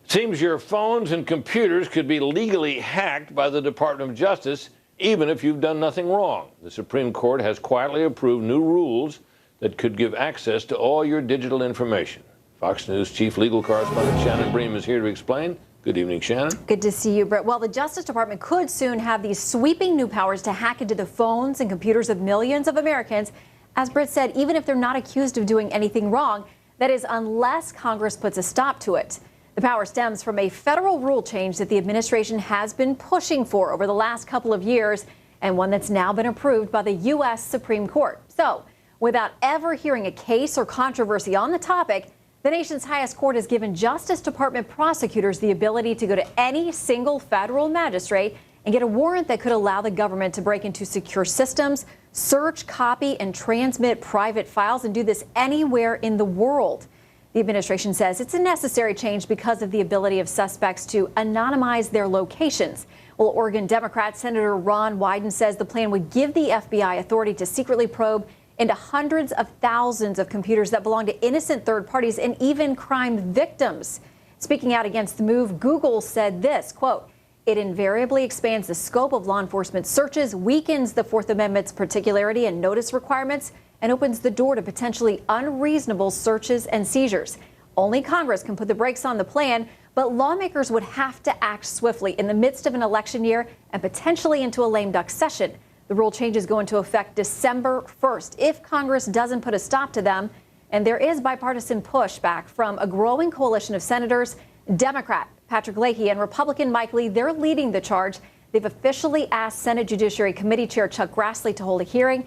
Seems your phones and computers could be legally hacked by the Department of Justice, even if you've done nothing wrong. The Supreme Court has quietly approved new rules that could give access to all your digital information. Fox News chief legal correspondent Shannon Bream is here to explain. Good evening, Shannon. Good to see you, Britt. Well, the Justice Department could soon have these sweeping new powers to hack into the phones and computers of millions of Americans. As Britt said, even if they're not accused of doing anything wrong, that is, unless Congress puts a stop to it. The power stems from a federal rule change that the administration has been pushing for over the last couple of years, and one that's now been approved by the U.S. Supreme Court. So, without ever hearing a case or controversy on the topic, the nation's highest court has given Justice Department prosecutors the ability to go to any single federal magistrate and get a warrant that could allow the government to break into secure systems, search, copy, and transmit private files, and do this anywhere in the world. The administration says it's a necessary change because of the ability of suspects to anonymize their locations. Well, Oregon Democrat Senator Ron Wyden says the plan would give the FBI authority to secretly probe into hundreds of thousands of computers that belong to innocent third parties and even crime victims. Speaking out against the move, Google said this, quote, "It invariably expands the scope of law enforcement searches, weakens the Fourth Amendment's particularity and notice requirements, and opens the door to potentially unreasonable searches and seizures. Only Congress can put the brakes on the plan, but lawmakers would have to act swiftly in the midst of an election year and potentially into a lame duck session. The rule changes go into effect December 1st if Congress doesn't put a stop to them. And there is bipartisan pushback from a growing coalition of senators. Democrat Patrick Leahy and Republican Mike Lee, they're leading the charge. They've officially asked Senate Judiciary Committee Chair Chuck Grassley to hold a hearing.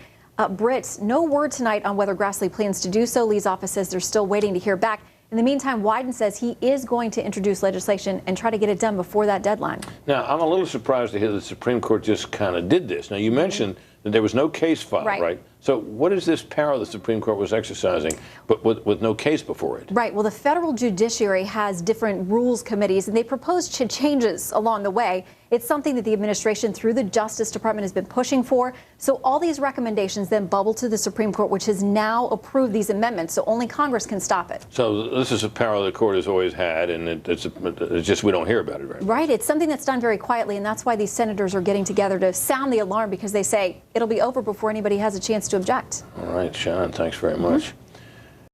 Britt, no word tonight on whether Grassley plans to do so. Lee's office says they're still waiting to hear back. In the meantime, Wyden says he is going to introduce legislation and try to get it done before that deadline. Now, I'm a little surprised to hear the Supreme Court just kind of did this. Now, you mentioned that there was no case filed, right? So what is this power the Supreme Court was exercising, but with no case before it? Right. Well, the federal judiciary has different rules committees, and they proposed changes along the way. It's something that the administration, through the Justice Department, has been pushing for. So all these recommendations then bubble to the Supreme Court, which has now approved these amendments. So only Congress can stop it. So this is a power the court has always had, and it's just we don't hear about it, right? Right. It's something that's done very quietly, and that's why these senators are getting together to sound the alarm, because they say it'll be over before anybody has a chance to object. All right, Shannon, thanks very much.